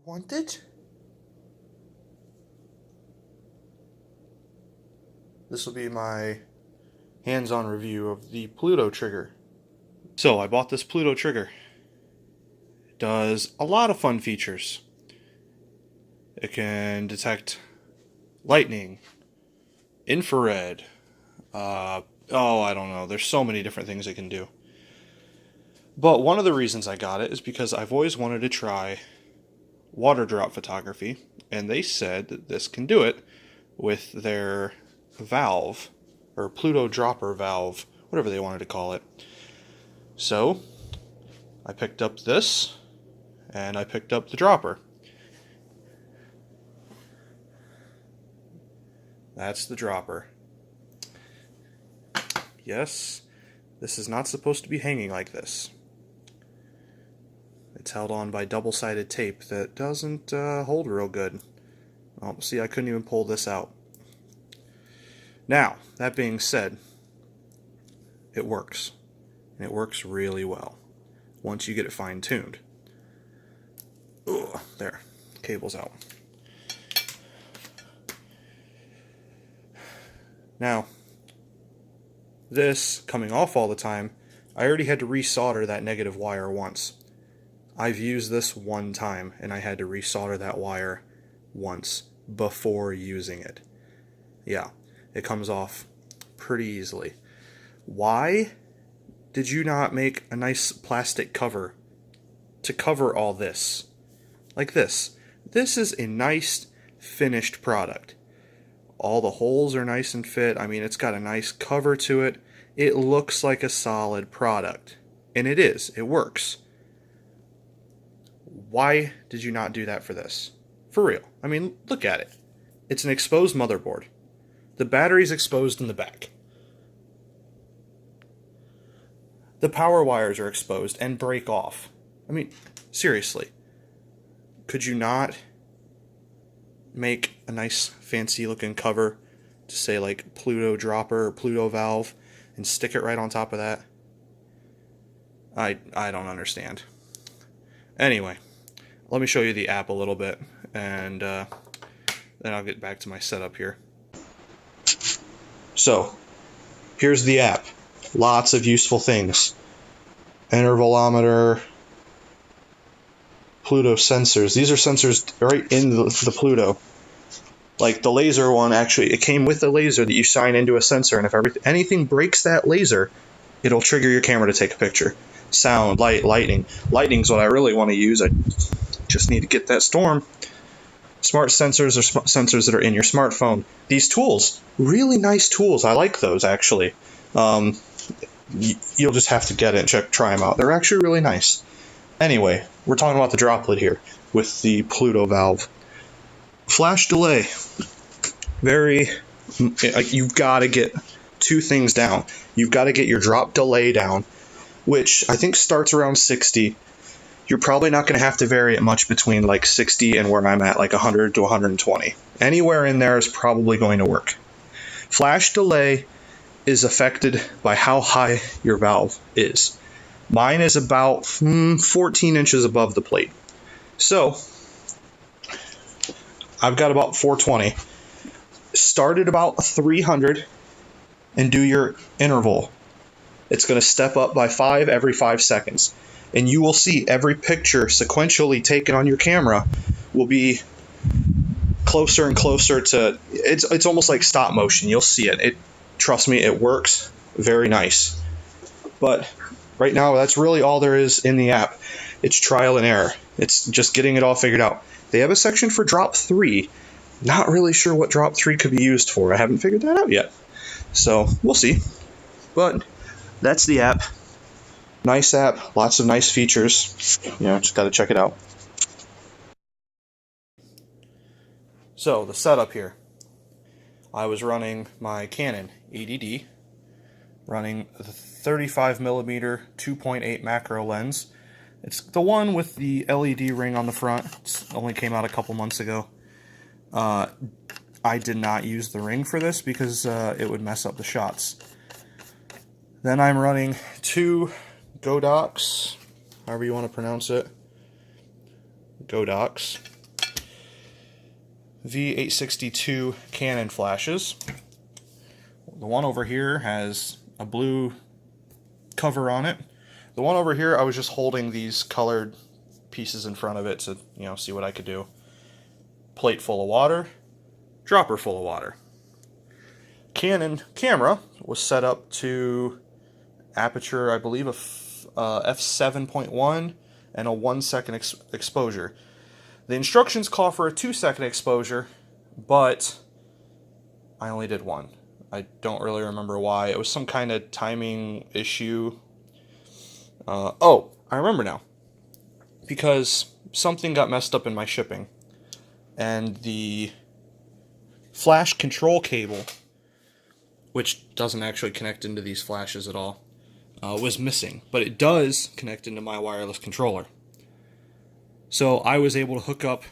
Want it? This will be my hands-on review of the Pluto trigger. So I bought this Pluto trigger. It does a lot of fun features. It can detect lightning, infrared, I don't know. There's so many different things it can do. But one of the reasons I got it is because I've always wanted to try water drop photography, and they said that this can do it with their valve, or Pluto dropper valve, whatever they wanted to call it. So I picked up this, and I picked up the dropper. That's the dropper. Yes, this is not supposed to be hanging like this. It's held on by double-sided tape that doesn't hold real good. Oh, see, I couldn't even pull this out. Now, that being said, it works. And it works really well once you get it fine-tuned. Ugh, there, cable's out. Now, this coming off all the time, I already had to resolder that negative wire once. I've used this one time, and I had to resolder that wire once before using it. Yeah, it comes off pretty easily. Why did you not make a nice plastic cover to cover all this? Like this. This is a nice finished product. All the holes are nice and fit. I mean, it's got a nice cover to it. It looks like a solid product. And it is. It works. Why did you not do that for this? For real. I mean, look at it. It's an exposed motherboard. The battery's exposed in the back. The power wires are exposed and break off. I mean, seriously. Could you not make a nice fancy looking cover to say like Pluto dropper or Pluto valve and stick it right on top of that? I don't understand. Anyway, let me show you the app a little bit, and then I'll get back to my setup here. So, here's the app. Lots of useful things. Intervalometer, Pluto sensors. These are sensors right in the Pluto. Like the laser one, actually, it came with a laser that you sign into a sensor, and if anything breaks that laser, it'll trigger your camera to take a picture. Sound, light, lightning. Lightning's what I really want to use. I just need to get that storm. Smart sensors are sensors that are in your smartphone. These tools, really nice tools. I like those, actually. You'll just have to get it and try them out. They're actually really nice. Anyway, we're talking about the droplet here with the Pluto valve. Flash delay. You've got to get two things down. You've got to get your drop delay down, which I think starts around 60. You're probably not going to have to vary it much between like 60 and where I'm at, like 100 to 120. Anywhere in there is probably going to work. Flash delay is affected by how high your valve is. Mine is about 14 inches above the plate. So, I've got about 420. Start at about 300 and do your interval. It's going to step up by 5 every 5 seconds. And you will see every picture sequentially taken on your camera will be closer and closer to... It's almost like stop motion. You'll see it. Trust me, it works very nice. But right now, that's really all there is in the app. It's trial and error. It's just getting it all figured out. They have a section for drop 3. Not really sure what drop 3 could be used for. I haven't figured that out yet. So, we'll see. But that's the app. Nice app, lots of nice features. Just got to check it out. So, the setup here. I was running my Canon EDD, running the 35mm 2.8 macro lens. It's the one with the LED ring on the front. It only came out a couple months ago. I did not use the ring for this because it would mess up the shots. Then I'm running two Godox, however you want to pronounce it. Godox V862 Canon flashes. The one over here has a blue cover on it. The one over here, I was just holding these colored pieces in front of it to, see what I could do. Plate full of water, dropper full of water. Canon camera was set up to aperture, I believe, of f7.1 and a 1 second exposure. The instructions call for a 2 second exposure, but I only did 1. I don't really remember why. It was some kind of timing issue. Oh, I remember now. Because something got messed up in my shipping. And the flash control cable, which doesn't actually connect into these flashes at all, was missing. But it does connect into my wireless controller. So I was able to hook up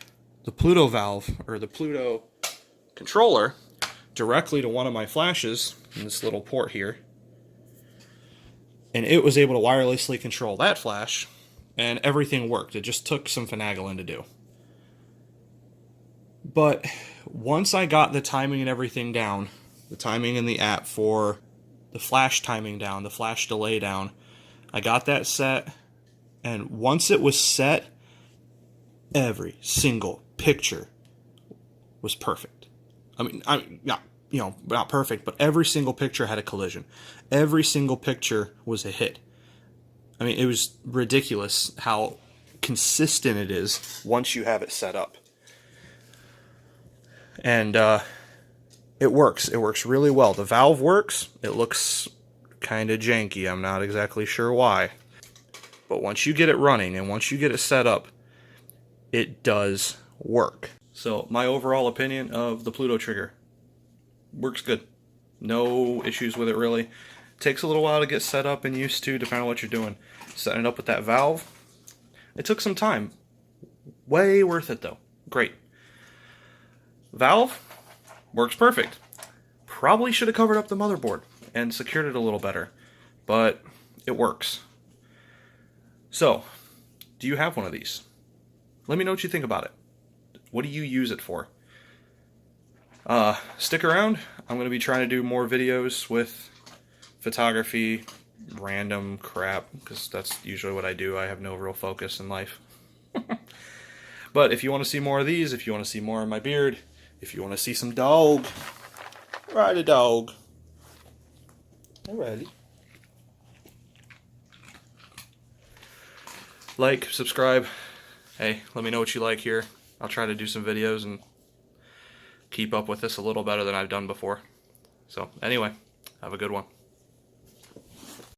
the Pluto valve, or the Pluto controller, directly to one of my flashes in this little port here. And it was able to wirelessly control that flash, and everything worked. It just took some finagling to do. But once I got the timing and everything down, the timing in the app for the flash timing down, the flash delay down, I got that set, and once it was set, every single picture was perfect. I mean, not perfect, but every single picture had a collision. Every single picture was a hit. I mean, it was ridiculous how consistent it is once you have it set up. And it works. It works really well. The valve works. It looks kind of janky. I'm not exactly sure why. But once you get it running and once you get it set up, it does work. So my overall opinion of the Pluto trigger: works good. No issues with it really. Takes a little while to get set up and used to, depending on what you're doing. Setting it up with that valve, it took some time. Way worth it though. Great. Valve works perfect. Probably should have covered up the motherboard and secured it a little better, but it works. So, do you have one of these? Let me know what you think about it. What do you use it for? Stick around. I'm going to be trying to do more videos with photography, random crap, because that's usually what I do. I have no real focus in life. But if you want to see more of these, if you want to see more of my beard, if you want to see some dog, ride a dog. Alrighty. Like, subscribe. Hey, let me know what you like here. I'll try to do some videos and keep up with this a little better than I've done before. So, anyway, have a good one.